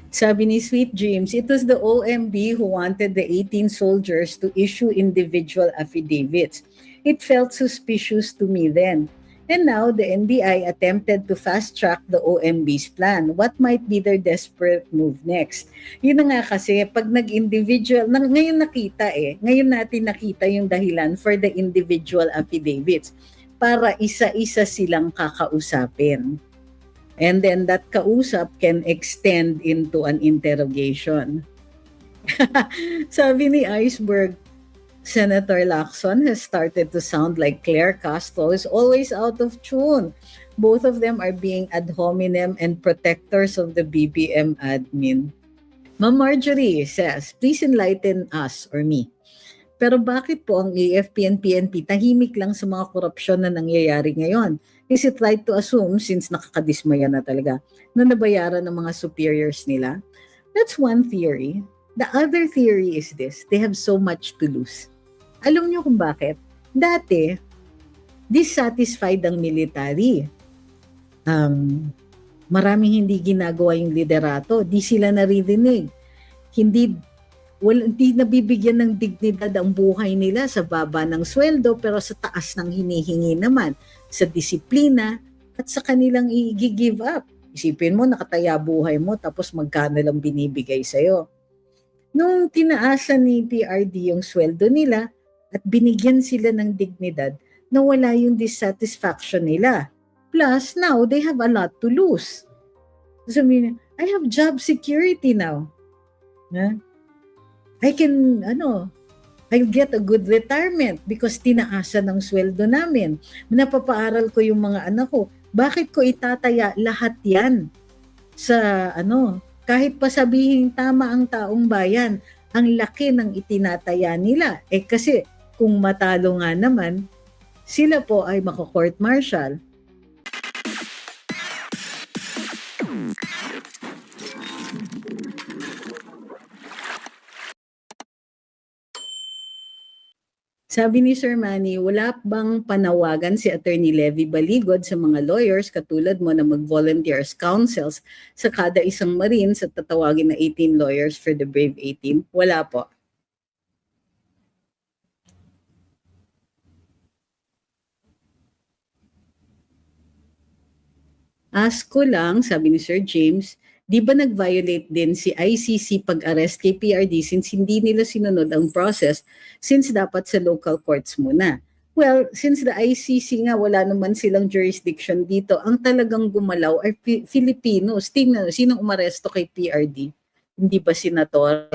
Sabi ni Sweet Dreams, it was the OMB who wanted the 18 soldiers to issue individual affidavits. It felt suspicious to me then. And now the NBI attempted to fast-track the OMB's plan. What might be their desperate move next? Yun na nga kasi, pag nag-individual, ngayon ngayon natin nakita yung dahilan for the individual affidavits para isa-isa silang kakausapin. And then that kausap can extend into an interrogation. Sabi ni Iceberg, Senator Lacson has started to sound like Claire Castro is always out of tune. Both of them are being ad hominem and protectors of the BBM admin. Ma'am Marjorie says, please enlighten us or me. Pero bakit po ang AFP and PNP tahimik lang sa mga korupsyon na nangyayari ngayon? Is it right to assume, since nakakadismaya na talaga, na nabayaran ng mga superiors nila? That's one theory. The other theory is this: they have so much to lose. Alam niyo kung bakit? Dati, dissatisfied ang military. Maraming hindi ginagawa yung liderato. Di sila naririnig. Hindi nabibigyan ng dignidad ang buhay nila sa baba ng sweldo pero sa taas ng hinihingi naman, sa disiplina at sa kanilang i-give up. Isipin mo, nakataya buhay mo tapos magkano lang binibigay sa'yo. Nung tinaasan ni PRD yung sweldo nila at binigyan sila ng dignidad, nawala yung dissatisfaction nila. Plus, now they have a lot to lose. So, I have job security now. I can, I'll get a good retirement because tinaasan ng sweldo namin. Napapaaral ko yung mga anak ko. Bakit ko itataya lahat yan sa, kahit pa sabihin tama ang taong bayan, ang laki ng itinataya nila. Kasi kung matalo nga naman, sila po ay mako-court martial. Sabi ni Sir Manny, wala bang panawagan si Attorney Levy Baligod sa mga lawyers katulad mo na mag-volunteer as counsels sa kada isang Marines at tatawagin na 18 lawyers for the Brave 18? Wala po. Ask ko lang, sabi ni Sir James, di ba nag-violate din si ICC pag-arrest kay PRD since hindi nila sinunod ang process since dapat sa local courts muna? Well, since the ICC nga wala naman silang jurisdiction dito, ang talagang gumalaw ay Filipinos. Tingnan, sinong umaresto kay PRD? Hindi ba senator?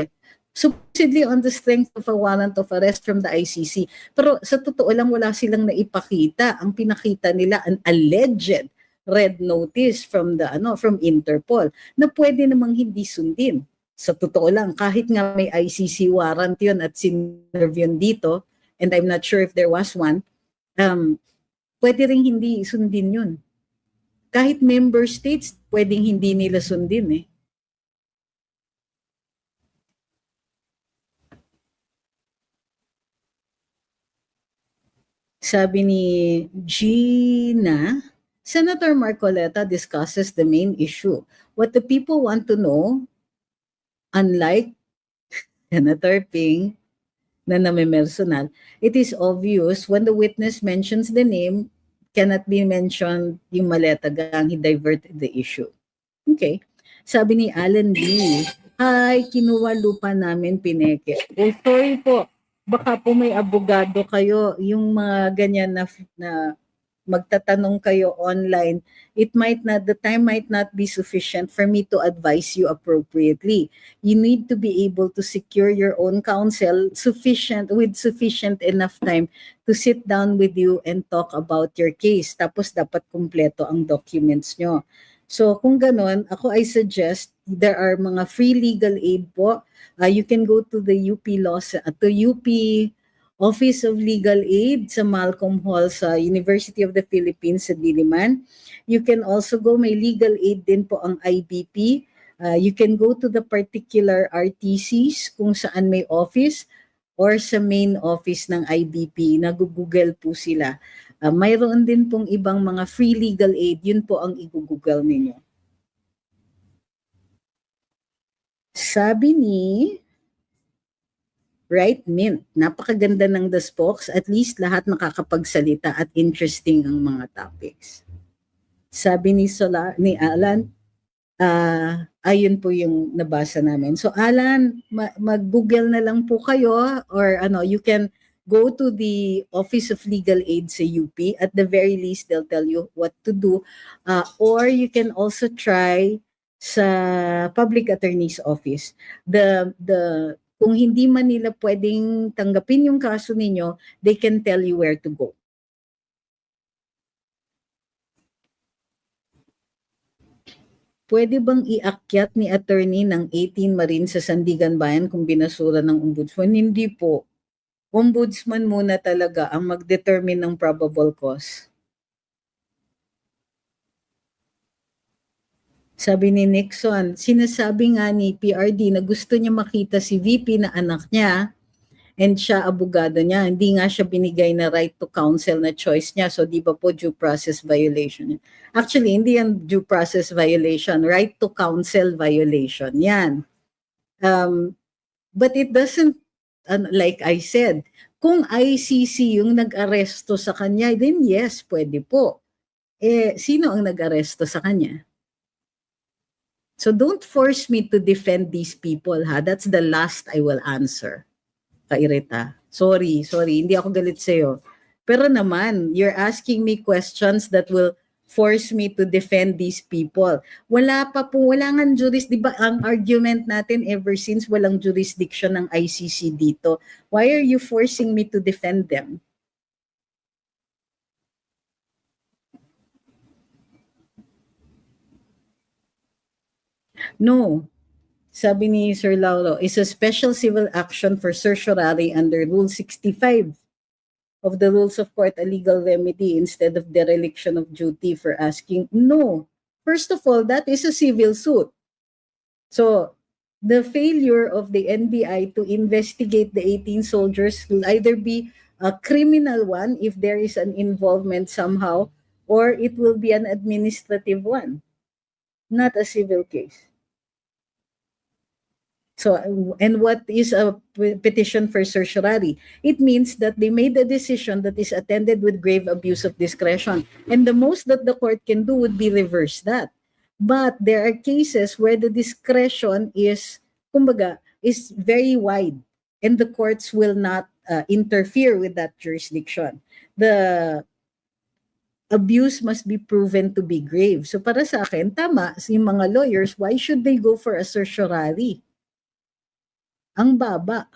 Supposedly on the strength of a warrant of arrest from the ICC. Pero sa totoo lang wala silang naipakita. Ang pinakita nila an alleged red notice from from Interpol na pwede namang hindi sundin. Sa totoo lang, kahit nga may ICC warrant yun at sinerve yun dito, and I'm not sure if there was one, pwede rin hindi sundin yun. Kahit member states, pwedeng hindi nila sundin eh. Sabi ni Gina, Senator Marcoleta discusses the main issue. What the people want to know, unlike Senator Ping na namimersonal, it is obvious when the witness mentions the name, cannot be mentioned yung Maleta gang, he diverted the issue. Okay. Sabi ni Alan Lee, ay, kinuha lupa namin, pineke. Oh, sorry po. Baka po may abogado kayo, yung mga ganyan na magtatanong kayo online, the time might not be sufficient for me to advise you appropriately. You need to be able to secure your own counsel with sufficient enough time to sit down with you and talk about your case. Tapos dapat kumpleto ang documents nyo. So kung ganon, I suggest there are mga free legal aid po. You can go to the UP Office of Legal Aid sa Malcolm Hall sa University of the Philippines sa Diliman. You can also go, may legal aid din po ang IBP. You can go to the particular RTCs kung saan may office or sa main office ng IBP. Nag-google po sila. Mayroon din pong ibang mga free legal aid. Yun po ang i-google ninyo. Sabi ni Right Mint, napakaganda ng The Spokes, at least lahat nakakapagsalita at interesting ang mga topics. Sabi ni Alan, ayun po yung nabasa namin. So Alan, mag-Google na lang po kayo, or you can go to the Office of Legal Aid sa UP. At the very least, they'll tell you what to do. Or you can also try sa Public Attorney's Office. Kung hindi man nila pwedeng tanggapin yung kaso ninyo, they can tell you where to go. Pwede bang iakyat ni attorney ng 18 Marine sa Sandigan Bayan kung binasura ng ombudsman? Hindi po. Ombudsman muna talaga ang mag-determine ng probable cause. Sabi ni Nixon, sinasabi nga ni PRD na gusto niya makita si VP na anak niya and siya abogado niya. Hindi nga siya binigay na right to counsel na choice niya. So di ba po due process violation? Actually, hindi yan due process violation. Right to counsel violation. Yan. But it doesn't, like I said, kung ICC yung nag-aresto sa kanya, then yes, pwede po. Sino ang nag-aresto sa kanya? So don't force me to defend these people, ha? That's the last I will answer. Kairita. Sorry, hindi ako galit sa'yo. Pero naman, you're asking me questions that will force me to defend these people. Wala nga di ba ang argument natin ever since walang jurisdiction ng ICC dito. Why are you forcing me to defend them? No. Sabi ni Sir Laulo, is a special civil action for certiorari under Rule 65 of the Rules of Court a legal remedy instead of dereliction of duty for asking? No. First of all, that is a civil suit. So, the failure of the NBI to investigate the 18 soldiers will either be a criminal one if there is an involvement somehow, or it will be an administrative one, not a civil case. So, and what is a petition for certiorari? It means that they made a decision that is attended with grave abuse of discretion. And the most that the court can do would be reverse that. But there are cases where the discretion is, kumbaga, is very wide, and the courts will not interfere with that jurisdiction. The abuse must be proven to be grave. So para sa akin, tama, yung mga lawyers, why should they go for a certiorari? Ang baba.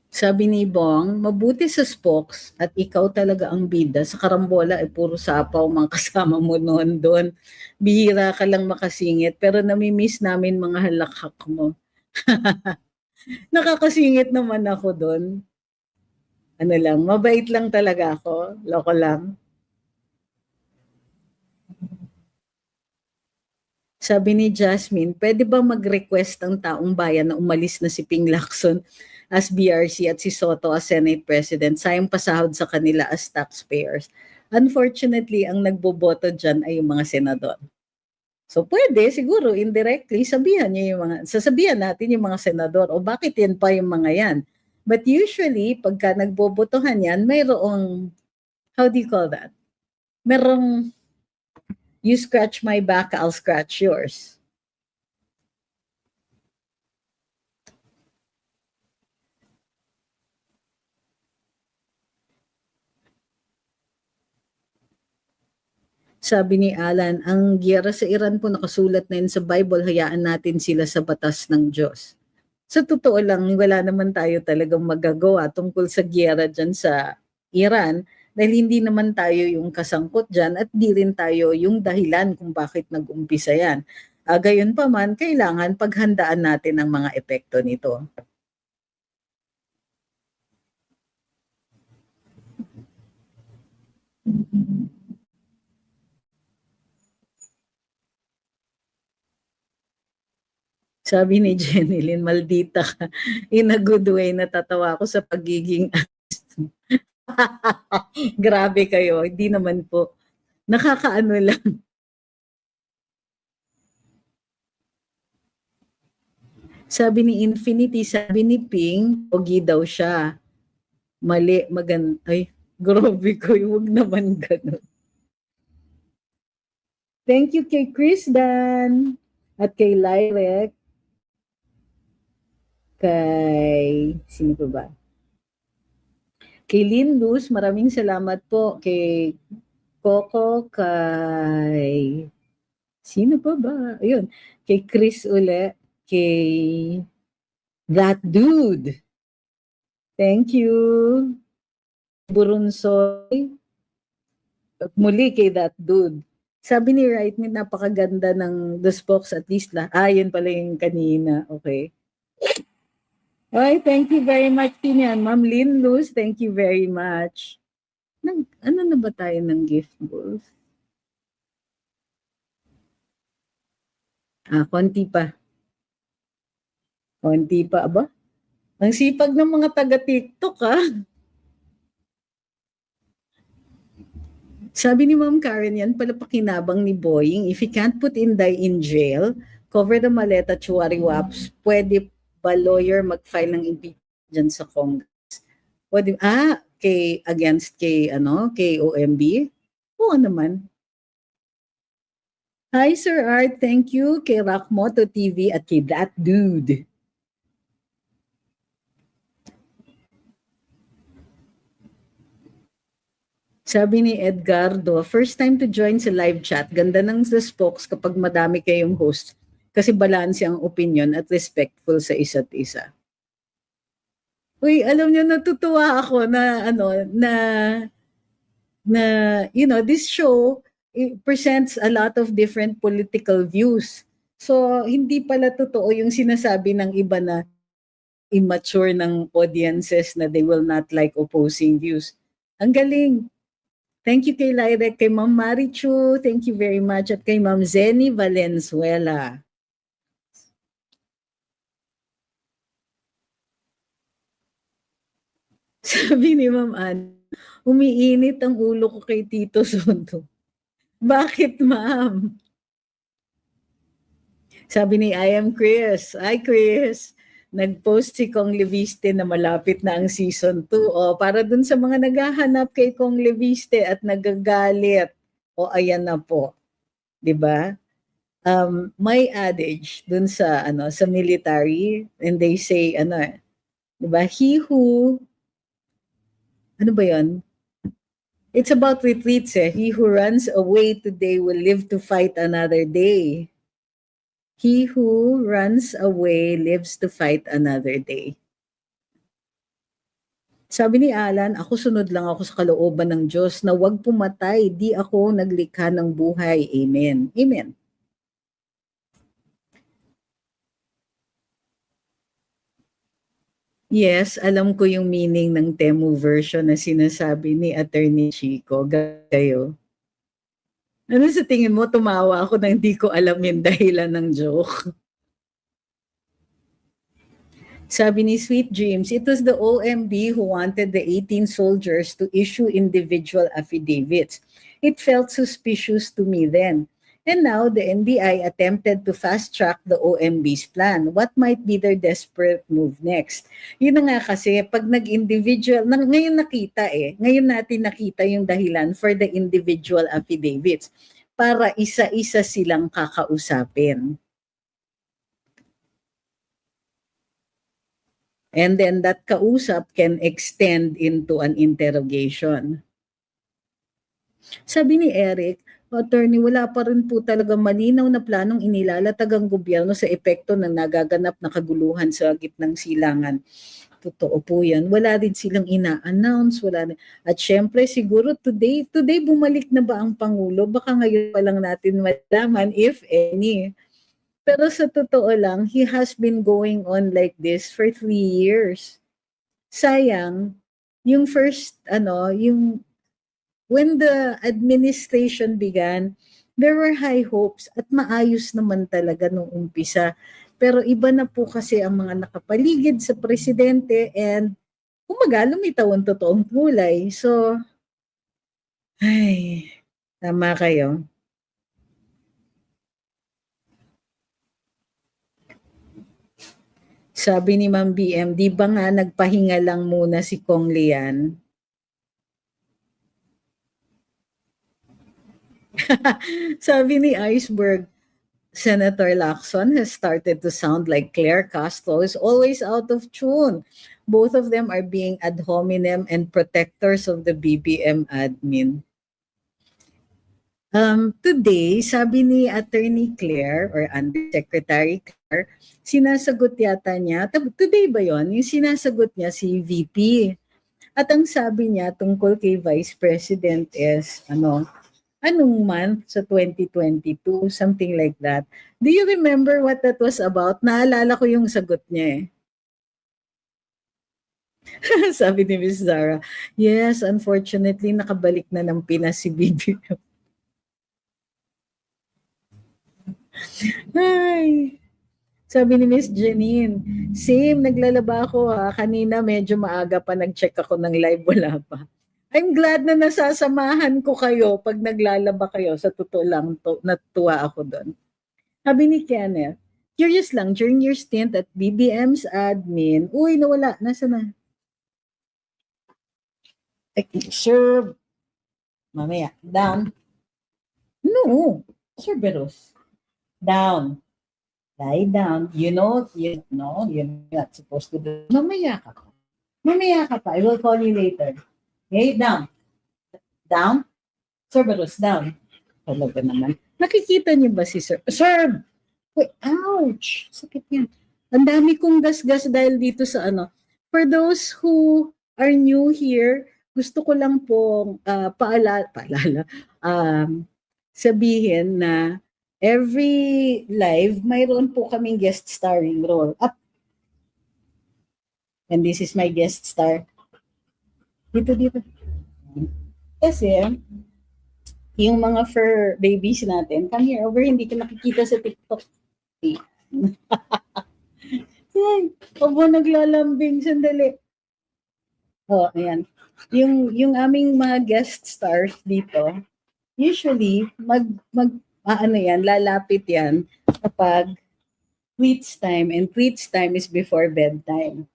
Sabi ni Bong, mabuti sa Spokes at ikaw talaga ang bida. Sa Karambola ay puro sapaw mga kasama mo noon doon. Bihira ka lang makasingit pero namimiss namin mga halakhak mo. Nakakasingit naman ako doon. Ano lang, mabait lang talaga ako. Loko lang. Sabi ni Jasmine, pwede ba mag-request ang taong bayan na umalis na si Ping Lacson as BRC at si Soto as Senate President? Sayang pasahod sa kanila as taxpayers. Unfortunately, ang nagboboto dyan ay yung mga senador. So pwede, siguro, indirectly, sasabihan natin yung mga senador, o bakit yan pa yung mga yan? But usually, pagka nagbobotohan yan, mayroong, how do you call that? Merong, you scratch my back, I'll scratch yours. Sabi ni Alan, ang giyera sa Iran po nakasulat na yun sa Bible, hayaan natin sila sa batas ng Diyos. Sa totoo lang, wala naman tayo talagang magagawa tungkol sa giyera dyan sa Iran, dahil hindi naman tayo yung kasangkot dyan at di rin tayo yung dahilan kung bakit nag-umpisa yan. Gayon pa man, kailangan paghandaan natin ang mga epekto nito. Sabi ni Jenny Lynn, maldita ka. In a good way, natatawa ako sa pagiging Grabe kayo, hindi naman po. Nakakaano lang. Sabi ni Infinity, sabi ni Ping, pogi daw siya. Mali, ay, grabe ko, huwag naman ganun. Thank you kay Chris Dan at kay Lyrek, kay, sino pa ba? Kay Lindus, maraming salamat po. Kay Coco, kay, sino pa ba? Ayun, kay Chris uli, kay That Dude. Thank you. Burunsoy. At muli kay That Dude. Sabi ni Rightmate, napakaganda ng The Spokes at least la. Yun pala yung kanina. Okay. Okay, thank you very much din yan. Ma'am Lynn Luz, thank you very much. Ano na ba tayo ng gift balls? Konti pa. Konti pa ba? Ang sipag ng mga taga-TikTok Sabi ni Ma'am Karen yan, pala pakinabang ni Boying, if he can't put Inday in jail, cover the maleta chuwari-waps, pwede ba lawyer mag-file ng impeachment dyan sa Congress? Pwede, against kay OMB? Oo naman. Hi Sir Art, thank you kay Rockmoto TV at kay That Dude. Sabi ni Edgardo, first time to join sa live chat. Ganda ng The Spokes kapag madami kayong host kasi balanse ang opinion at respectful sa isa't isa. Uy, alam niyo, natutuwa ako na this show presents a lot of different political views. So, hindi pala totoo yung sinasabi ng iba na immature ng audiences na they will not like opposing views. Ang galing. Thank you kay Lyrek, kay Ma'am Marichu, thank you very much, at kay Ma'am Zenny Valenzuela. Sabi ni Ma'am Ann, umiinit ang ulo ko kay Tito Soto. Bakit, Ma'am? Sabi ni I am Chris. Hi, Chris. Nag-post si Kong Leviste na malapit na ang season 2. Para dun sa mga naghahanap kay Kong Leviste at nagagalit. Ayan na po. 'Di ba? May adage dun sa sa military, and they say 'di ba? Ano ba 'yon? It's about retreats He who runs away today will live to fight another day. He who runs away lives to fight another day. Sabi ni Alan, ako sunod lang ako sa kalooban ng Diyos na huwag pumatay, di ako naglikha ng buhay. Amen. Amen. Yes, alam ko yung meaning ng Temu version na sinasabi ni Attorney Chico. Kayo. Ano sa tingin mo, tumawa ako na hindi ko alam yung dahilan ng joke? Sabi ni Sweet Dreams, it was the OMB who wanted the 18 soldiers to issue individual affidavits. It felt suspicious to me then. And now the NBI attempted to fast-track the OMB's plan. What might be their desperate move next? Yun na nga kasi, pag nag-individual, ngayon natin nakita yung dahilan for the individual affidavits para isa-isa silang kakausapin. And then that kausap can extend into an interrogation. Sabi ni Eric, Attorney, wala pa rin po talaga malinaw na planong inilalatag ang gobyerno sa epekto ng nagaganap na kaguluhan sa gitnang silangan. Totoo po yan. Wala din silang ina-announce. At syempre, siguro today bumalik na ba ang Pangulo? Baka ngayon pa lang natin malaman, if any. Pero sa totoo lang, he has been going on like this for 3 years. Sayang, yung first, when the administration began, there were high hopes at maayos naman talaga nung umpisa. Pero iba na po kasi ang mga nakapaligid sa presidente and kumbaga lumitaw ang totoong kulay. So, ay, tama kayo. Sabi ni Ma'am BM, di ba nga nagpahinga lang muna si Kong Lian? Sabi ni Iceberg, Senator Lacson has started to sound like Claire Castro is always out of tune. Both of them are being ad hominem and protectors of the BBM admin. Today, sabi ni Attorney Claire or Undersecretary Claire, sinasagot yata niya, today ba yon? Yung sinasagot niya si VP. At ang sabi niya tungkol kay Vice President is, anong month sa 2022, something like that. Do you remember what that was about? Naalala ko yung sagot niya eh. Sabi ni Miss Zara, yes, unfortunately, nakabalik na ng Pinas si BBM. Ay, sabi ni Miss Janine, same, naglalaba ako ha. Kanina medyo maaga pa nag-check ako ng live, wala pa. I'm glad na nasasamahan ko kayo pag naglalaba kayo. Sa totoo lang, natuwa ako doon. Sabi ni Kenneth, curious lang, during your stint at BBM's admin, uy, nawala, nasa na? Sir, mamaya, down. No, Sir Beros, down. Lie down. You're not supposed to do. Mamaya ka pa. Mamaya ka pa. I will call you later. Okay, down. Down. Sir Beros, down. Talaga naman. Nakikita niyo ba si Sir? Sir! Wait, ouch! Sakit yan. Ang dami kong gas-gas dahil dito sa ano. For those who are new here, gusto ko lang po paalala, sabihin na every live, mayroon po kaming guest starring role. Up. And this is my guest star. Dito. Kasi, yung mga fur babies natin, come here, over, hindi ka nakikita sa TikTok. Yan, obo naglalambing, sandali. Oh, ayan. Yung aming mga guest stars dito, usually, lalapit yan kapag tweets time, and tweets time is before bedtime.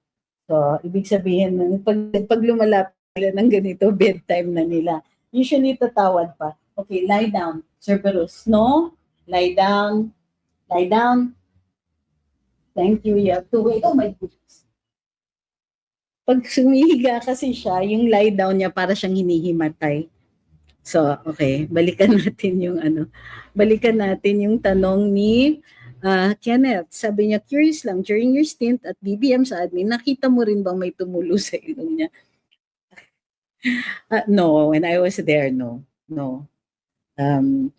So, ibig sabihin, pag lumalapit nila ng ganito, bedtime na nila. Usually, tatawad pa. Okay, lie down. Sir Berus, no? Lie down. Lie down. Thank you. You have to wait. Oh my goodness. Pag sumihiga kasi siya, yung lie down niya para siyang hinihimatay. So, okay, balikan natin yung tanong ni Kenneth. Sabi niya, curious lang, during your stint at BBM sa admin, nakita mo rin bang may tumulo sa ilong niya? No, when I was there, no. And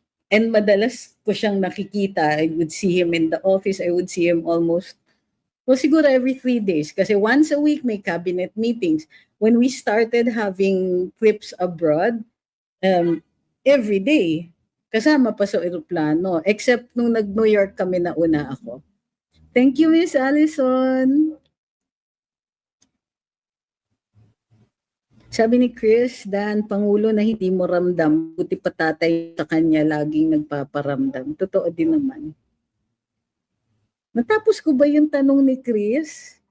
madalas ko siyang nakikita. I would see him in the office. I would see him almost, siguro every 3 days. Kasi once a week may cabinet meetings. When we started having trips abroad, every day, kasama pa sa eroplano. Except nung nag-New York kami na una ako. Thank you, Miss Allison. Sabi ni Chris, Dan, Pangulo na hindi mo ramdam, buti pa tatay sa kanya laging nagpaparamdam. Totoo din naman. Natapos ko ba yung tanong ni Chris?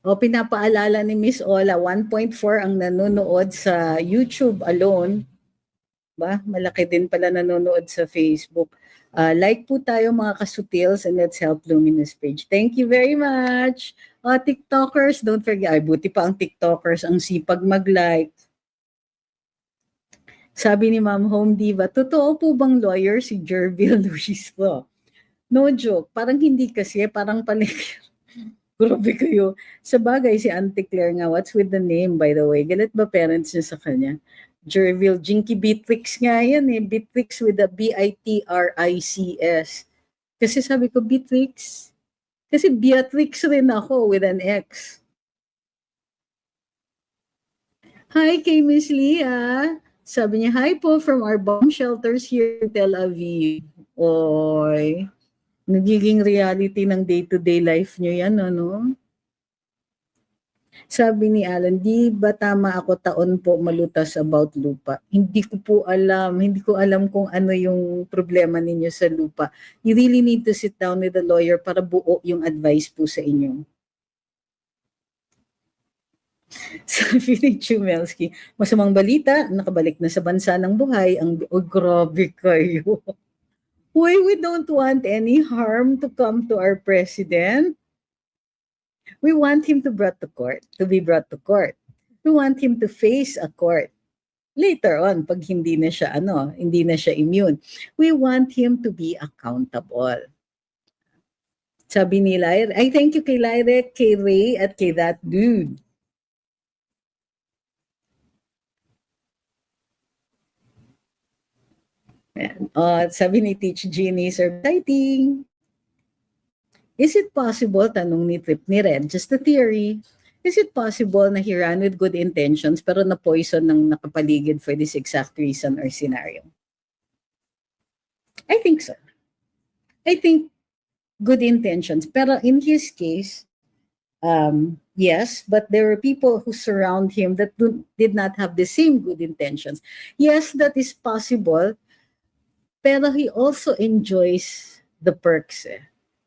O pinapaalala ni Miss Ola, 1.4 ang nanonood sa YouTube alone. Ba? Malaki din pala nanonood sa Facebook. Like po tayo mga kasutils, and let's help Luminous page. Thank you very much. TikTokers, don't forget, buti pa ang TikTokers, ang sipag mag-like. Sabi ni Ma'am Home Diva, totoo po bang lawyer si Jervil Luisito? No joke, parang hindi kasi, parang palikir. Grabe kayo. Sa bagay, si Auntie Claire nga, what's with the name by the way? Galit ba parents niya sa kanya? Jervil, Jinky Beatrix nga yan eh. Beatrix with a Bitrics. Kasi sabi ko, Beatrix. Kasi Beatrix rin ako with an X. Hi kay Miss Leah. Sabi niya, hi po from our bomb shelters here in Tel Aviv. Oy, nagiging reality ng day-to-day life niyo yan, ano? Sabi ni Alan, di ba tama ako taon po malutas about lupa? Hindi ko po alam. Hindi ko alam kung ano yung problema ninyo sa lupa. You really need to sit down with a lawyer para buo yung advice po sa inyo. Sabi ni Chumelsky, masamang balita, nakabalik na sa bansa ng buhay. Oh, grabe kayo. Why we don't want any harm to come to our president? We want him to be brought to court. We want him to face a court. Later on, pag hindi na siya immune. We want him to be accountable. Sabi ni Lyre, I thank you kay Lyre, kay Ray, at kay that dude. Sabi ni Teach Genie, Sir Exciting. Is it possible, tanong ni Trip ni Red, just a theory, is it possible na he ran with good intentions pero na-poison ng nakapaligid for this exact reason or scenario? I think so. I think good intentions. Pero in his case, yes, but there were people who surround him that did not have the same good intentions. Yes, that is possible, pero he also enjoys the perks.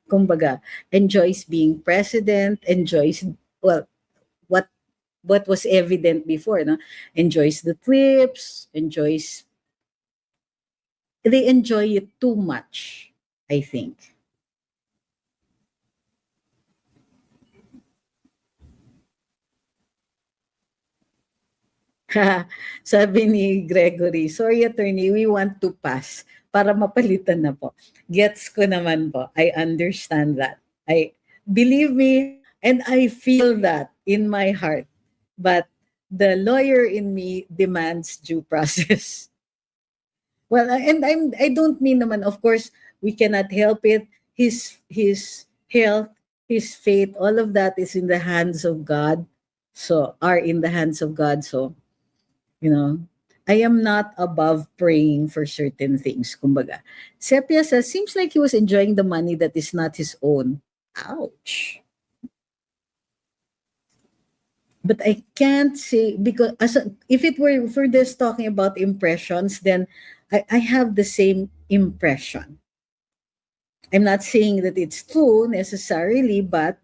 Kumbaga, enjoys being president, enjoys, well, what was evident before, no? Enjoys the trips, they enjoy it too much, I think. Sabi ni Gregory, sorry attorney, we want to pass para mapalitan na po. Gets ko naman po. I understand that. Believe me, and I feel that in my heart. But the lawyer in me demands due process. Well, and I don't mean naman, of course, we cannot help it. His health, his faith, all of that is in the hands of God. Are in the hands of God. So, I am not above praying for certain things. Kumbaga, Sepia says, seems like he was enjoying the money that is not his own. Ouch. But I can't say, because if it were for this talking about impressions, then I have the same impression. I'm not saying that it's true necessarily, but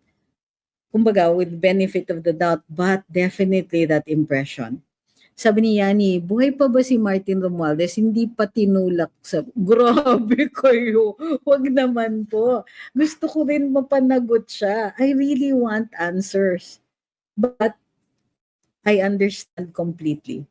kumbaga, with benefit of the doubt, but definitely that impression. Sabi ni Yani, buhay pa ba si Martin Romualdez? Hindi pa tinulak sa... Grabe kayo! Wag naman po. Gusto ko rin mapanagot siya. I really want answers. But I understand completely.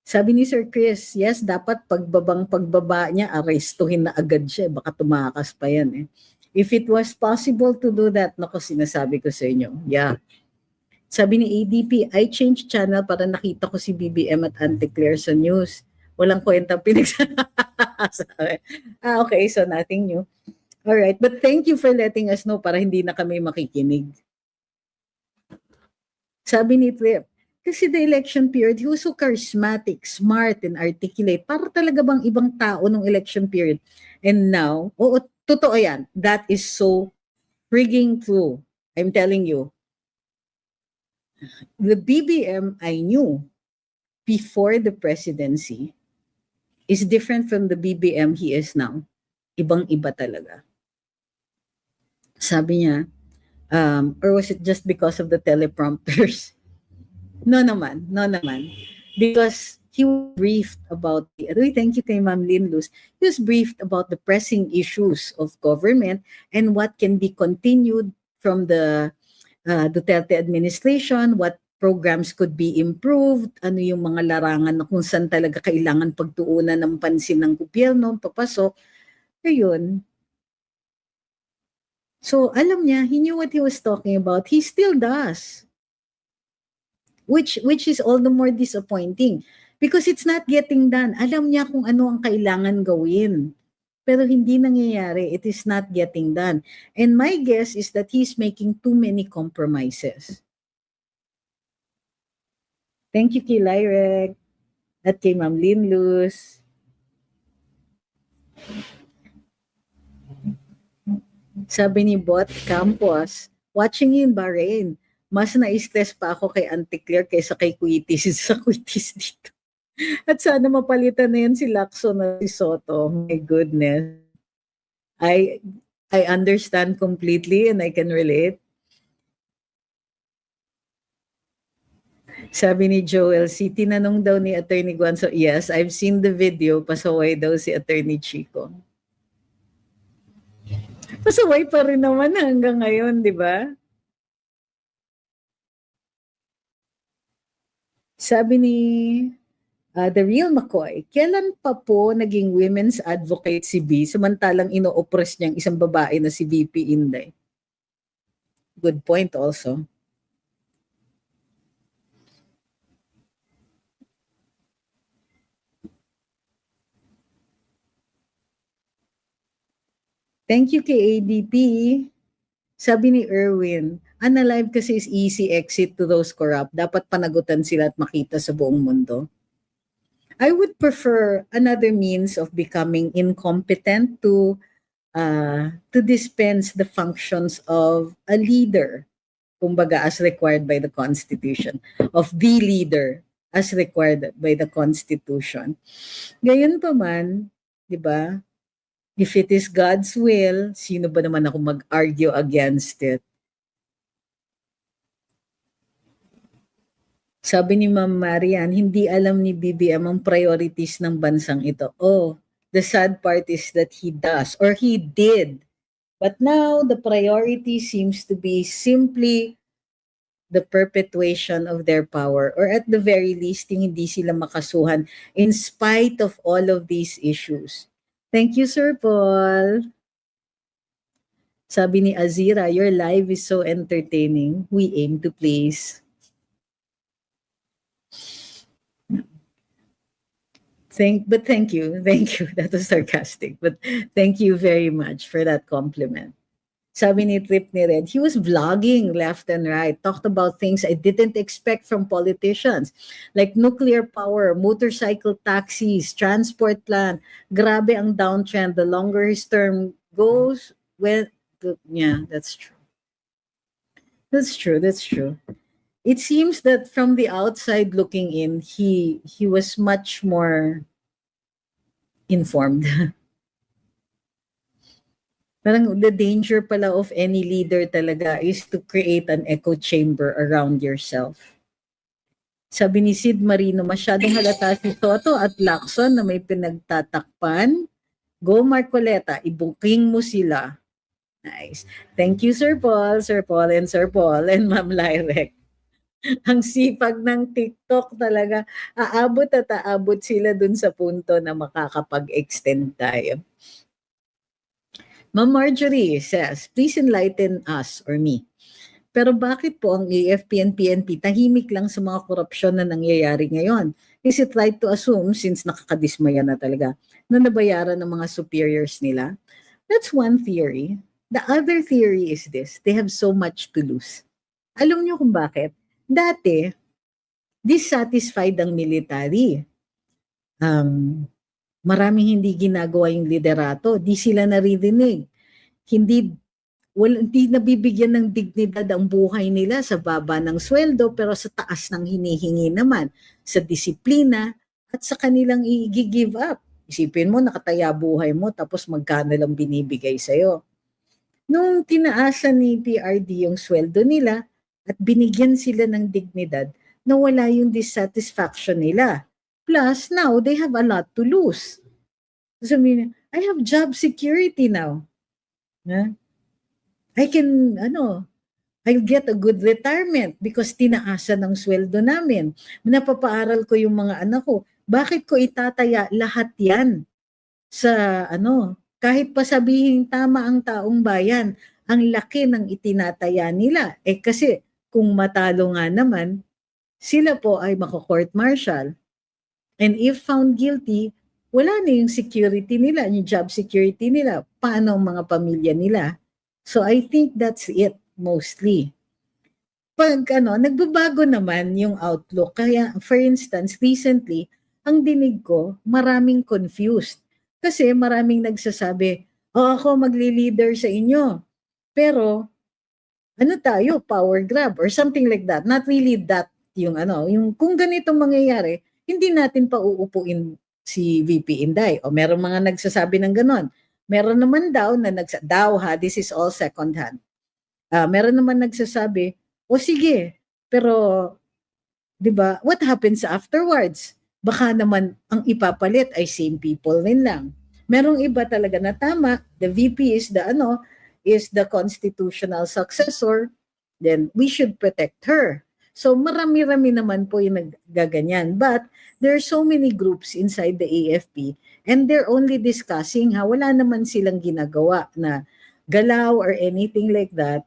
Sabi ni Sir Chris, yes, dapat pagbaba niya, arestuhin na agad siya. Baka tumakas pa yan eh. If it was possible to do that, naku, sinasabi ko sa inyo. Yeah. Sabi ni ADP, I changed channel para nakita ko si BBM at Auntie Claire sa news. Walang kwentang pinagsasabi. Okay, so nothing new. All right, but thank you for letting us know para hindi na kami makikinig. Sabi ni Trip, kasi the election period, he was so charismatic, smart, and articulate. Para talaga bang ibang tao nung election period. And now, totoo yan. That is so frigging true. I'm telling you. The BBM I knew before the presidency is different from the BBM he is now. Ibang-iba talaga. Sabi niya, or was it just because of the teleprompters? No naman. Because he was briefed about, thank you kay Ma'am Lynn Luz, he was briefed about the pressing issues of government and what can be continued from the Duterte administration, what programs could be improved, ano yung mga larangan na kung saan talaga kailangan pagtuunan ng pansin ng gobyerno, papasok. Ayun. So, alam niya, he knew what he was talking about. He still does. Which is all the more disappointing. Because it's not getting done. Alam niya kung ano ang kailangan gawin. Pero hindi nangyayari. It is not getting done. And my guess is that he's making too many compromises. Thank you kay Lyrek at kay Ma'am Lynn Luz. Sabi ni Bot Campos, watching in Bahrain, Mas na-stress pa ako kay Auntie Claire kaysa kay Quitis sa Quitis dito. At sana mapalitan na yan si Lacson at si Soto. My goodness. I I understand completely and I can relate. Sabi ni Joel C, tinanong daw ni Attorney Guanzo, yes, I've seen the video, pasaway daw si Attorney Chico. Pasaway pa rin naman hanggang ngayon, di ba? Sabi ni The Real McCoy, kailan pa po naging women's advocate si B samantalang ino-oppress niyang isang babae na si VP Inday? Good point also. Thank you kay ADP. Sabi ni Erwin, unalive kasi is easy exit to those corrupt. Dapat panagutan sila at makita sa buong mundo. I would prefer another means of becoming incompetent to dispense the functions of a leader, kumbaga as required by the Constitution, of the leader as required by the Constitution. Gayon pa man, di ba, if it is God's will, sino ba naman ako mag-argue against it? Sabi ni Ma'am Marian, hindi alam ni BBM ang priorities ng bansang ito. Oh, the sad part is that he does, or he did. But now, the priority seems to be simply the perpetuation of their power, or at the very least, hindi sila makasuhan in spite of all of these issues. Thank you, Sir Paul. Sabi ni Azira, your live is so entertaining. We aim to please. Thank you. That was sarcastic. But thank you very much for that compliment. Sabi ni Trip ni Red, he was vlogging left and right, talked about things I didn't expect from politicians, like nuclear power, motorcycle taxis, transport plan. Grabe ang downtrend. The longer his term goes, yeah, that's true. That's true. It seems that from the outside looking in, he was much more informed. Parang the danger pala of any leader talaga is to create an echo chamber around yourself. Sabi ni Sid Marino, masyadong halata si Soto at Lacson na may pinagtatakpan. Go Marcoleta, i-booking mo sila. Nice. Thank you, Sir Paul, and Ma'am Lyrek. Ang sipag ng TikTok talaga. Aabot sila dun sa punto na makakapag-extend tayo. Ma'am Marjorie says, please enlighten us or me. Pero bakit po ang AFP and PNP tahimik lang sa mga korupsyon na nangyayari ngayon? Is it right to assume, since nakakadismaya na talaga, na nabayaran ng mga superiors nila? That's one theory. The other theory is this, they have so much to lose. Alam niyo kung bakit? Dati, dissatisfied ang military. Maraming hindi ginagawa yung liderato, di sila naririnig. Hindi nabibigyan ng dignidad ang buhay nila sa baba ng sweldo pero sa taas ng hinihingi naman, sa disiplina at sa kanilang i-give up. Isipin mo, nakataya buhay mo tapos magkano lang binibigay sa'yo. Nung tinaasan ni PRD yung sweldo nila at binigyan sila ng dignidad, nawala yung dissatisfaction nila. Plus, now, they have a lot to lose. So, I have job security now. I can, I'll get a good retirement because tinaasan ng sweldo namin. Napapaaral ko yung mga anak ko. Bakit ko itataya lahat yan sa, kahit pa sabihin tama ang taong bayan, ang laki ng itinataya nila. Kasi kung matalo nga naman, sila po ay mako-court martial. And if found guilty, wala na yung security nila, yung job security nila. Paano ang mga pamilya nila? So I think that's it mostly. Pag nagbabago naman yung outlook. Kaya for instance, recently, ang dinig ko, maraming confused. Kasi maraming nagsasabi, ako magli-leader sa inyo. Pero ano tayo, power grab or something like that. Not really that yung yung kung ganito mangyayari, hindi natin pa uupuin si VP Inday. O merong mga nagsasabi ng ganon. Meron naman daw na this is all second hand. Meron naman nagsasabi, o sige, pero 'di ba, what happens afterwards? Baka naman ang ipapalit ay same people rin lang. Merong iba talaga na tama, the VP is is the constitutional successor, then we should protect her. So marami-rami naman po yung naggaganyan. But there are so many groups inside the AFP and they're only discussing wala naman silang ginagawa na galaw or anything like that.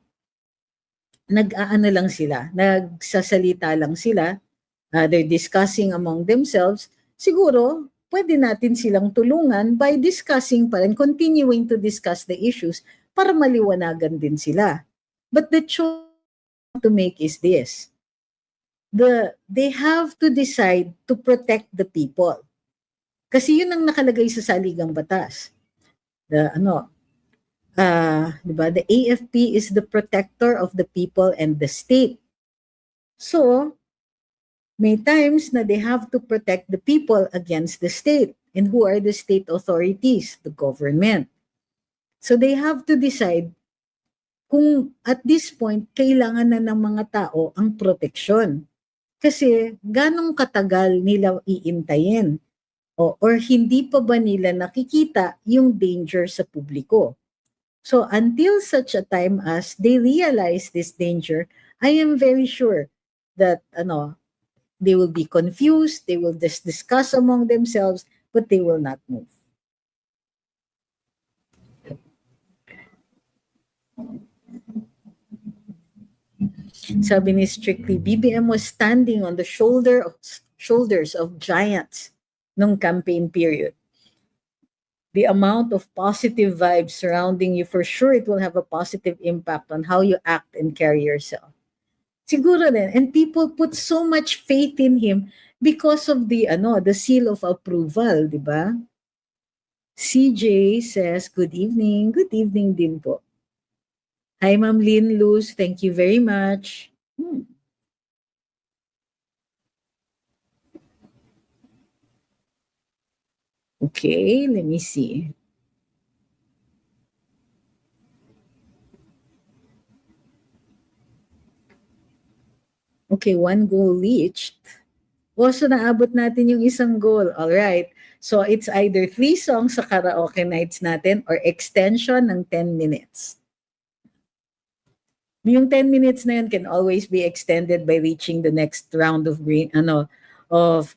Nag-aano lang sila, nagsasalita lang sila, they're discussing among themselves. Siguro, pwede natin silang tulungan by discussing pa rin, continuing to discuss the issues para maliwanagan din sila. But the choice to make is this. They have to decide to protect the people. Kasi yun ang nakalagay sa saligang batas. Diba? The AFP is the protector of the people and the state. So, may times na they have to protect the people against the state. And who are the state authorities? The government. So they have to decide kung at this point, kailangan na ng mga tao ang proteksyon. Kasi ganong katagal nila iintayin or hindi pa ba nila nakikita yung danger sa publiko. So until such a time as they realize this danger, I am very sure that they will be confused, they will just discuss among themselves, but they will not move. Sabi ni Strictly, BBM was standing on the shoulders of giants nung campaign period. The amount of positive vibes surrounding you, for sure it will have a positive impact on how you act and carry yourself. Siguro din, and people put so much faith in him because of the seal of approval, di ba? CJ says, good evening. Good evening din po. Hi, Ma'am Lynn Luz. Thank you very much. Okay, let me see. Okay, 1 goal reached. So naabot natin yung isang goal. All right. So it's either 3 songs sa karaoke nights natin or extension ng 10 minutes. Yung 10 minutes na yun can always be extended by reaching the next round of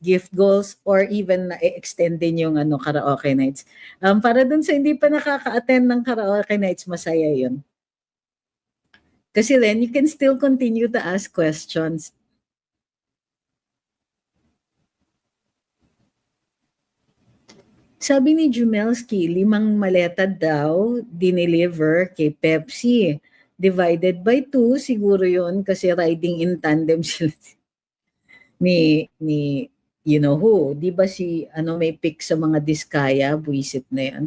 gift goals or even extend din yung karaoke nights. Para dun sa hindi pa nakaka-attend ng karaoke nights, masaya yun. Kasi then you can still continue to ask questions. Sabi ni Jumelski, 5 maleta daw dineliver kay Pepsi. Divided by 2, siguro yon kasi riding in tandem sila ni you know who. Di ba may pick sa mga diskaya, buwisit na yan.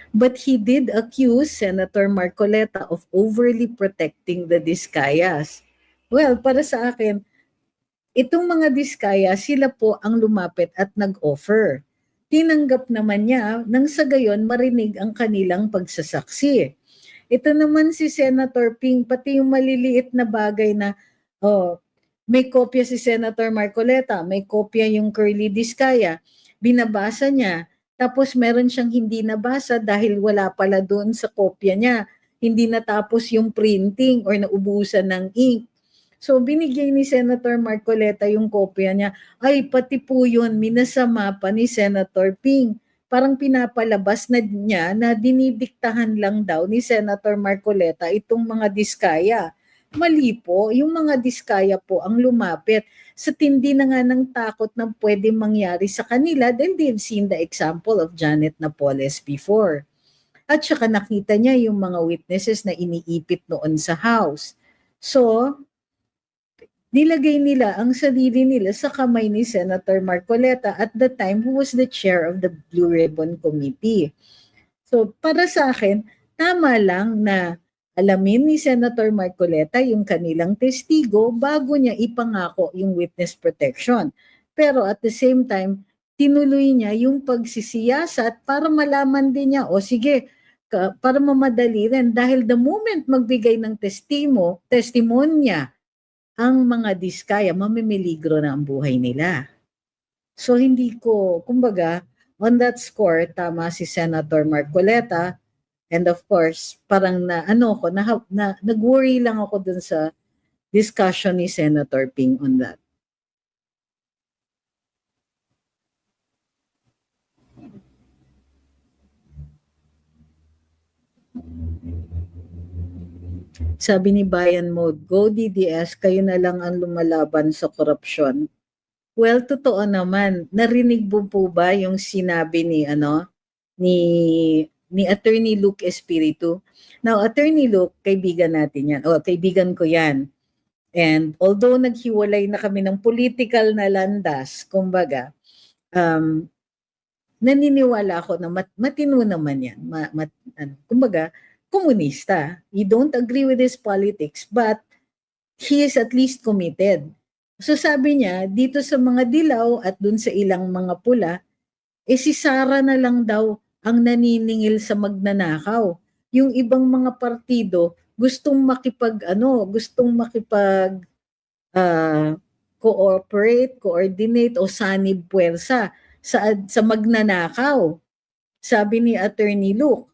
But he did accuse Senator Marcoleta of overly protecting the diskayas. Well, para sa akin, itong mga diskaya, sila po ang lumapit at nag-offer. Tinanggap naman niya nang sa gayon marinig ang kanilang pagsasaksi. Ito naman si Senator Ping, pati yung maliliit na bagay na, may kopya si Senator Marcoleta, may kopya yung Curly Diskaya, binabasa niya, tapos meron siyang hindi nabasa dahil wala pala doon sa kopya niya. Hindi natapos yung printing or naubusan ng ink. So binigay ni Senator Marcoleta yung kopya niya. Ay, pati po yun, minasama pa ni Senator Ping. Parang pinapalabas na niya na dinidiktahan lang daw ni Senator Marcoleta itong mga diskaya. Mali po, yung mga diskaya po ang lumapit sa tindi na nga ng takot na pwede mangyari sa kanila dahil they've seen the example of Janet Napoles before. At saka nakita niya yung mga witnesses na iniipit noon sa house. So, nilagay nila ang sarili nila sa kamay ni Senator Marcoleta at the time who was the chair of the Blue Ribbon Committee. So para sa akin, tama lang na alamin ni Senator Marcoleta yung kanilang testigo bago niya ipangako yung witness protection. Pero at the same time, tinuloy niya yung pagsisiyasat para malaman din niya, o sige, para mamadali rin. Dahil the moment magbigay ng testimonya ang mga diskaya, mamimiligro na ang buhay nila. So hindi ko, kumbaga, on that score, tama si Senator Marcoleta. And of course, parang nag-worry lang ako dun sa discussion ni Senator Ping on that. Sabi ni Bayan Mode, go DDS, kayo na lang ang lumalaban sa korupsyon. Well, totoo naman. Narinig mo po ba yung sinabi ni Attorney Luke Espiritu? Now, Attorney Luke, kaibigan natin yan. O, kaibigan ko yan. And although naghiwalay na kami ng political na landas, kumbaga, naniniwala ako na matino naman yan. Kumbaga, komunista. You don't agree with his politics, but he is at least committed. So sabi niya, dito sa mga dilaw at dun sa ilang mga pula, si Sara na lang daw ang naniningil sa magnanakaw. Yung ibang mga partido gustong cooperate, coordinate o sanib puwersa sa magnanakaw. Sabi ni Attorney Luke.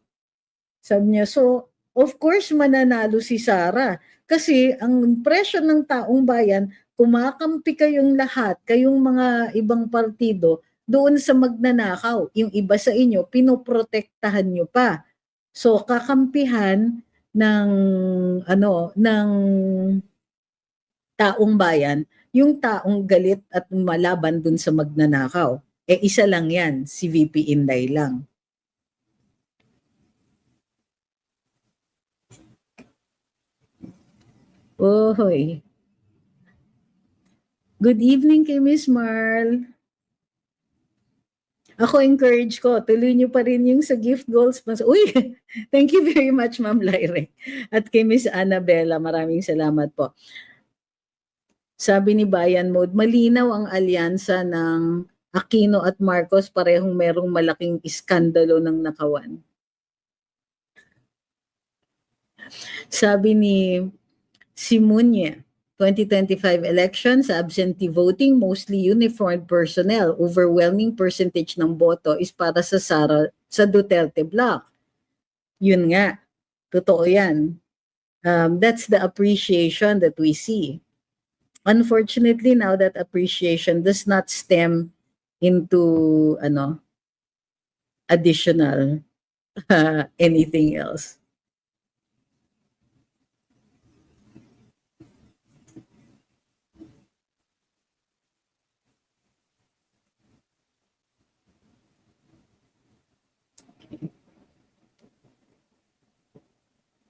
Sabi niya, so of course mananalo si Sara kasi ang impression ng taong bayan, kumakampi kayong lahat, kayong mga ibang partido, doon sa magnanakaw. Yung iba sa inyo, pinoprotektahan nyo pa. So, kakampihan ng taong bayan, yung taong galit at malaban doon sa magnanakaw. Isa lang yan, si VP Inday lang. Ohoy. Good evening kay Miss Marl. Ako encourage ko, tuloy niyo pa rin yung sa gift goals. Uy, thank you very much Ma'am Lyre. At kay Miss Annabella, maraming salamat po. Sabi ni Bayan Mode, malinaw ang alyansa ng Aquino at Marcos, parehong merong malaking iskandalo ng nakawan. Sabi ni Simunye, 2025 elections, absentee voting, mostly uniformed personnel, overwhelming percentage ng boto is para sa Duterte bloc. Yun nga, totoo yan. That's the appreciation that we see. Unfortunately, now that appreciation does not stem into additional anything else.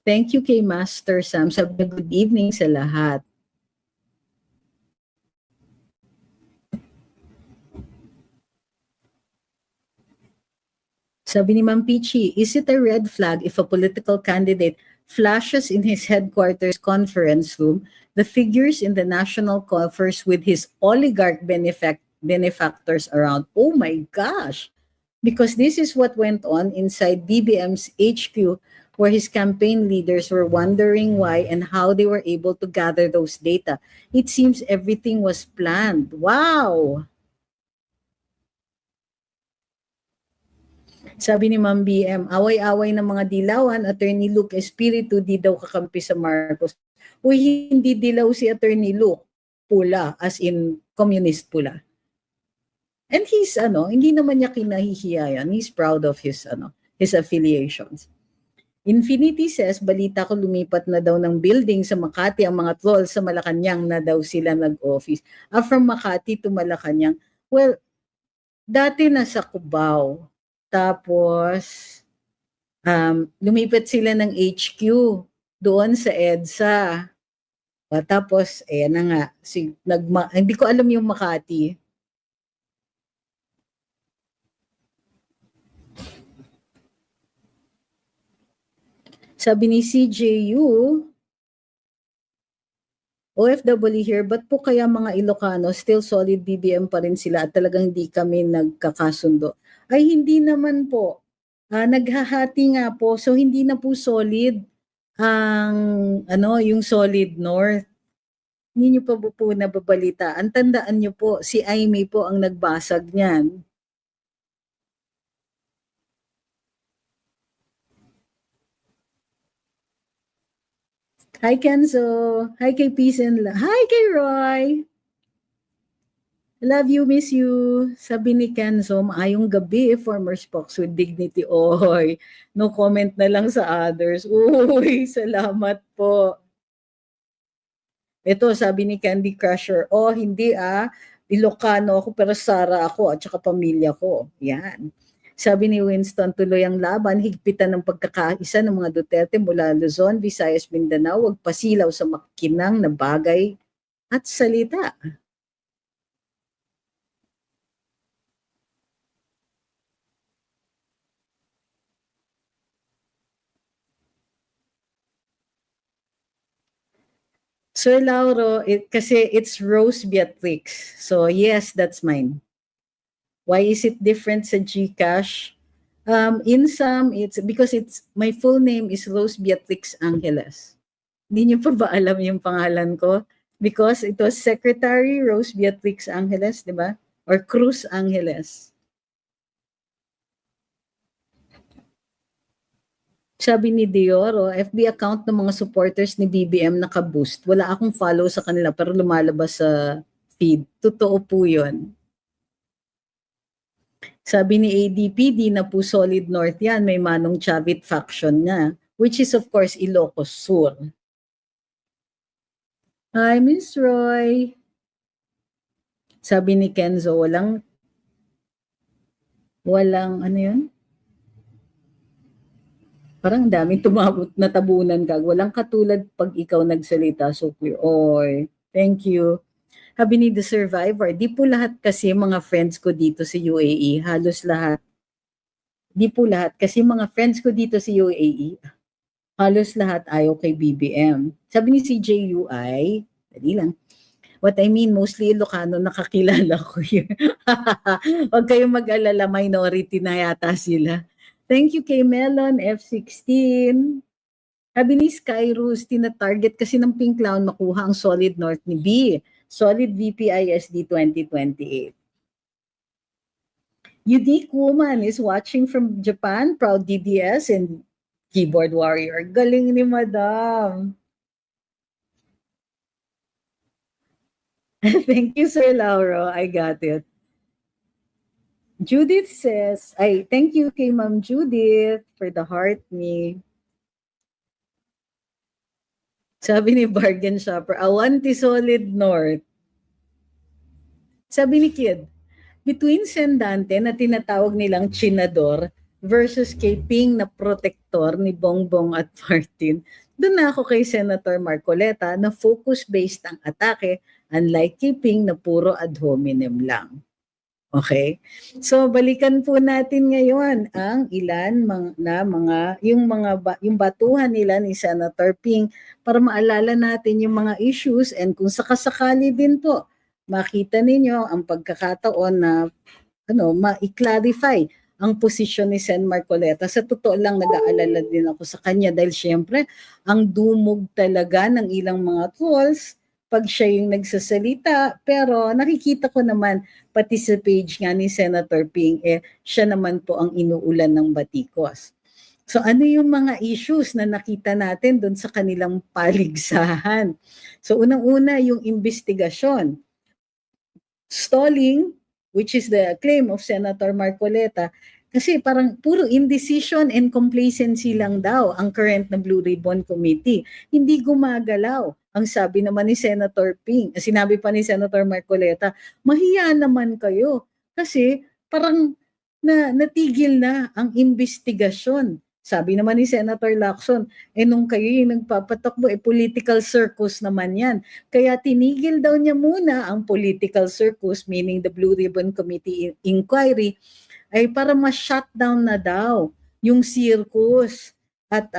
Thank you kay Master Sam. Sabi good evening sa lahat. Sabi ni Ma'am Pichi, is it a red flag if a political candidate flashes in his headquarters conference room the figures in the national coffers with his oligarch benefactors around? Oh my gosh! Because this is what went on inside BBM's HQ, where his campaign leaders were wondering why and how they were able to gather those data. It seems everything was planned. Wow! Sabi ni Ma'am BM, away-away ng mga dilawan, Attorney Luke Espiritu di daw kakampi sa Marcos. Uy, hindi dilaw si Attorney Luke. Pula, as in communist pula. And he's hindi naman niya kinahihiya yan. He's proud of his affiliations. Infinity says, balita ko lumipat na daw ng building sa Makati ang mga trolls sa Malacanang na daw sila nag-office. From Makati to Malacanang. Well, dati nasa Cubao. Tapos, lumipat sila ng HQ doon sa EDSA. Tapos, ayan na nga, hindi ko alam yung Makati. Sabi ni CJU, OFW here, ba't po kaya mga Ilocano still solid BBM pa rin sila at talagang hindi kami nagkakasundo? Ay hindi naman po. Naghahati nga po. So hindi na po solid ang yung Solid North. Hindi niyo pa po nababalita. Ang tandaan niyo po, si Aimee po ang nagbasag niyan. Hi Kenzo. Hi kay Peace and Love. Hi kay Roy. Love you, miss you. Sabi ni Kenzo, maayong gabi, former spokes with dignity. Oy, no comment na lang sa others. Uy, salamat po. Ito, sabi ni Candy Crusher, hindi Ilocano ako pero Sara ako at saka pamilya ko. Yan. Sabi ni Winston, tuloy ang laban, higpitan ng pagkakaisa ng mga Duterte mula Luzon, Visayas, Mindanao, wag pasilaw sa makinang na bagay at salita. Sir Lauro, kasi it's Rose Beatrix. So yes, that's mine. Why is it different sa GCash? In some, it's because my full name is Rose Beatrix Angeles. Hindi niyo pa ba alam yung pangalan ko? Because it was Secretary Rose Beatrix Angeles, di ba? Or Cruz Angeles. Sabi ni Dioro, FB account ng mga supporters ni BBM naka-boost. Wala akong follow sa kanila pero lumalabas sa feed. Totoo po yun. Sabi ni ADP, di na po Solid North yan. May Manong Chavit faction nga. Which is of course Ilocos Sur. Hi, Miss Roy. Sabi ni Kenzo, walang ano yun? Parang daming tumabot na tabunan ka. Walang katulad pag ikaw nagsalita. So clear. Oy, thank you. Sabi ni The Survivor, di po lahat kasi mga friends ko dito sa UAE. Halos lahat. Di po lahat kasi mga friends ko dito sa UAE. Halos lahat ayaw kay BBM. Sabi ni CJUI, dali lang. What I mean, mostly Ilocano, nakakilala ko yun. Huwag kayong mag-alala, minority na yata sila. Thank you kay Melon F16. Sabi ni Skyrus, tina-target kasi ng Pink Clown makuha ang Solid North ni B. Solid VPISD 2028. Unique Woman is watching from Japan, proud DDS and keyboard warrior. Galing ni Madam. Thank you, Sir Lauro. I got it. Judith says, thank you kay Ma'am Judith for the heart me. Sabi ni Bargain Shopper, Awanti Solid North. Sabi ni Kid, between Sendante na tinatawag nilang Chinador versus kay Ping na protector ni Bongbong at Martin, doon na ako kay Senator Marcoleta na focus-based ang atake, unlike kay Ping na puro ad hominem lang. Okay? So balikan po natin ngayon ang ilan yung batuhan nila ni Senator Ping para maalala natin yung mga issues and kung sakasakali din po makita ninyo ang pagkakataon na ma-clarify ang posisyon ni Sen Marcoleta. Sa totoo lang nag-aalala din ako sa kanya dahil syempre ang dumog talaga ng ilang mga trolls pag siya yung nagsasalita, pero nakikita ko naman pati sa page nga ni Senator Ping, siya naman po ang inuulan ng batikos. So ano yung mga issues na nakita natin doon sa kanilang paligsahan? So unang-una yung investigasyon. Stalling, which is the claim of Senator Marcoleta, kasi parang puro indecision and complacency lang daw ang current na Blue Ribbon Committee. Hindi gumagalaw. Ang sabi naman ni Senator Ping, sinabi pa ni Senator Marcoleta, mahiya naman kayo kasi parang natigil na ang investigasyon. Sabi naman ni Senator Lacson, nung kayo yung nagpapatakbo, political circus naman yan. Kaya tinigil daw niya muna ang political circus, meaning the Blue Ribbon Committee inquiry, ay para ma-shutdown na daw yung circus. at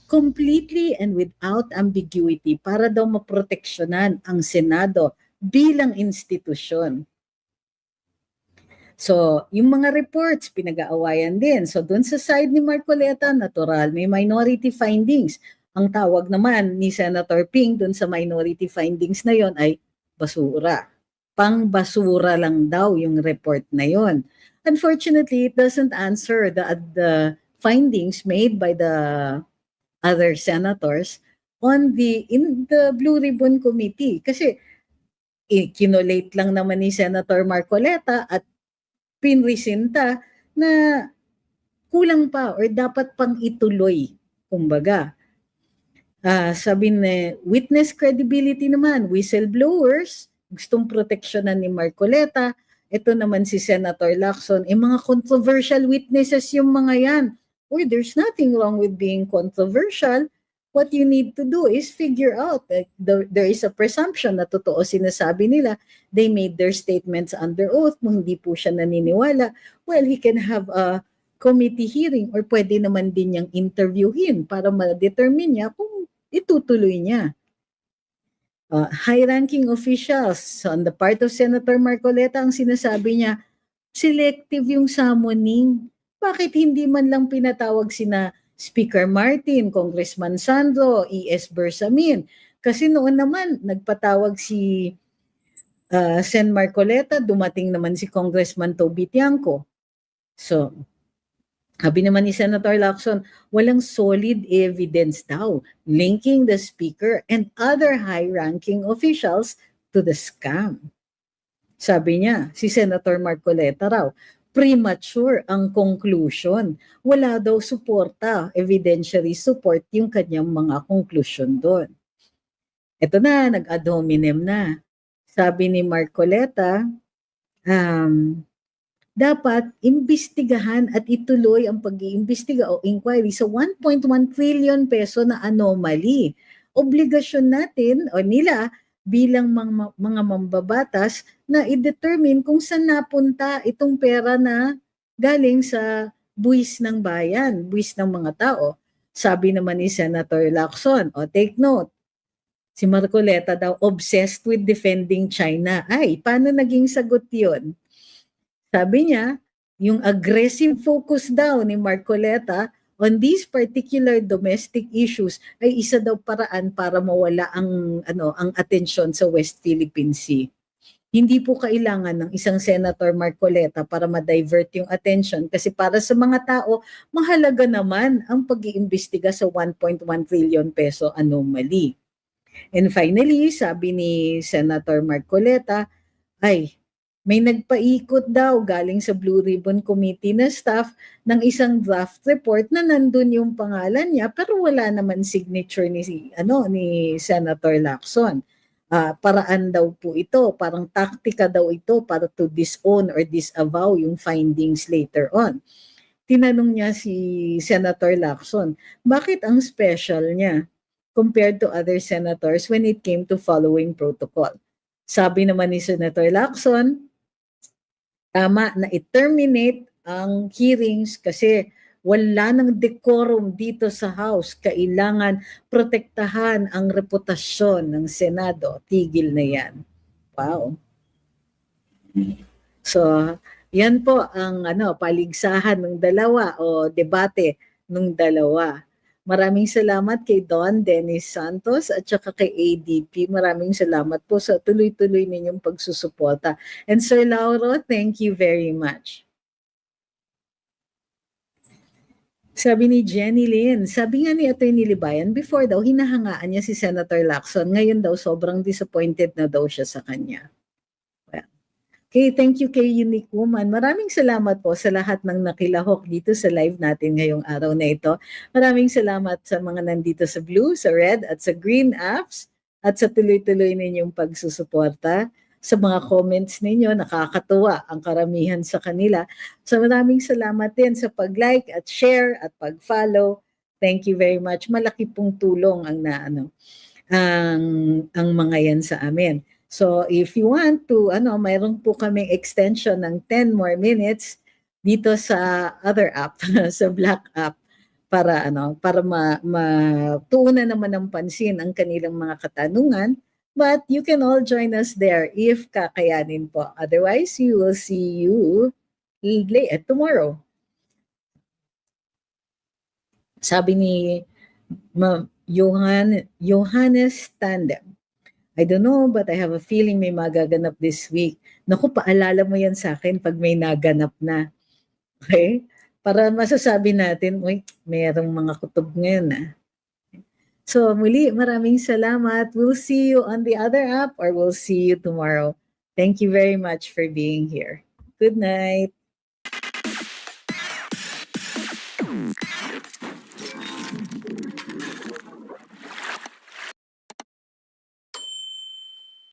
completely and without ambiguity para daw maproteksyonan ang Senado bilang institusyon. So, yung mga reports, pinag-aawayan din. So, dun sa side ni Marcoleta, natural, may minority findings. Ang tawag naman ni Senator Ping dun sa minority findings na yon ay basura. Pang-basura lang daw yung report na yon. Unfortunately, it doesn't answer the findings made by the other senators in the Blue Ribbon Committee. Kasi, kinolate lang naman ni Senator Marcoleta at pinresenta na kulang pa or dapat pang ituloy. Kumbaga, sabi na witness credibility naman, whistleblowers, gustong proteksyonan ni Marcoleta. Ito naman si Senator Lacson, mga controversial witnesses yung mga yan. Uy, there's nothing wrong with being controversial. What you need to do is figure out that there is a presumption na totoo sinasabi nila. They made their statements under oath. Kung hindi po siya naniniwala, well, he can have a committee hearing or pwede naman din niyang interviewin para ma-determine niya kung itutuloy niya. High-ranking officials on the part of Senator Marcoleta, ang sinasabi niya, selective yung summoning. Bakit hindi man lang pinatawag sina Speaker Martin, Congressman Sandro, E.S. Bersamin? Kasi noon naman, nagpatawag si Sen Marcoleta, dumating naman si Congressman Toby Tiangco. So, sabi naman ni Senator Lacson, walang solid evidence daw linking the Speaker and other high-ranking officials to the scam. Sabi niya, si Senator Marcoleta raw, premature ang conclusion. Wala daw suporta, evidentiary support yung kanyang mga conclusion doon. Ito na, nag-ad hominem na. Sabi ni Marcoleta, dapat imbestigahan at ituloy ang pag-iimbestiga o inquiry sa 1.1 trillion peso na anomaly. Obligasyon natin o nila bilang mga mambabatas na i-determine kung saan napunta itong pera na galing sa buwis ng bayan, buwis ng mga tao. Sabi naman ni Senator Lacson, take note, si Marcoleta daw obsessed with defending China. Ay, paano naging sagot yun? Sabi niya, yung aggressive focus daw ni Marcoleta on these particular domestic issues ay isa daw paraan para mawala ang atensyon sa West Philippine Sea. Hindi po kailangan ng isang Senator Marcoleta para ma-divert yung attention kasi para sa mga tao, mahalaga naman ang pag-iimbestiga sa 1.1 trillion peso anomaly. And finally, sabi ni Senator Marcoleta, may nagpaikot daw galing sa Blue Ribbon Committee na staff ng isang draft report na nandun yung pangalan niya pero wala naman signature ni Senator Lacson. Paraan daw po ito, parang taktika daw ito para to disown or disavow yung findings later on. Tinanong niya si Senator Lacson, bakit ang special niya compared to other senators when it came to following protocol? Sabi naman ni Senator Lacson, tama na i-terminate ang hearings kasi wala nang decorum dito sa House. Kailangan protektahan ang reputasyon ng Senado. Tigil na yan. Wow. So, yan po ang paligsahan ng dalawa o debate ng dalawa. Maraming salamat kay Don Dennis Santos at saka kay ADP. Maraming salamat po sa tuloy-tuloy ninyong pagsusuporta. And Sir Lauro, thank you very much. Sabi ni Jenny Lynn, sabi nga ni Atty. Libayan, before daw, hinahangaan niya si Senator Lacson. Ngayon daw, sobrang disappointed na daw siya sa kanya. Okay, thank you kay Unique Woman. Maraming salamat po sa lahat ng nakilahok dito sa live natin ngayong araw na ito. Maraming salamat sa mga nandito sa Blue, sa Red at sa Green apps at sa tuloy-tuloy ninyong pagsusuporta. Sa mga comments ninyo, nakakatuwa ang karamihan sa kanila. So maraming salamat din sa pag-like at share at pag-follow. Thank you very much. Malaki pong tulong ang mga yan sa amin. So if you want to, mayroon po kaming extension ng 10 more minutes dito sa other app, sa Black app. para matuunan naman ng pansin ang kanilang mga katanungan. But you can all join us there if kakayanin po. Otherwise, we will see you tomorrow. Sabi ni Johannes Tandem, I don't know, but I have a feeling may magaganap this week. Naku, paalala mo yan sa akin pag may naganap na. Okay? Para masasabi natin, uy, mayroong mga kutob ngayon. So muli, maraming salamat. We'll see you on the other app or we'll see you tomorrow. Thank you very much for being here. Good night.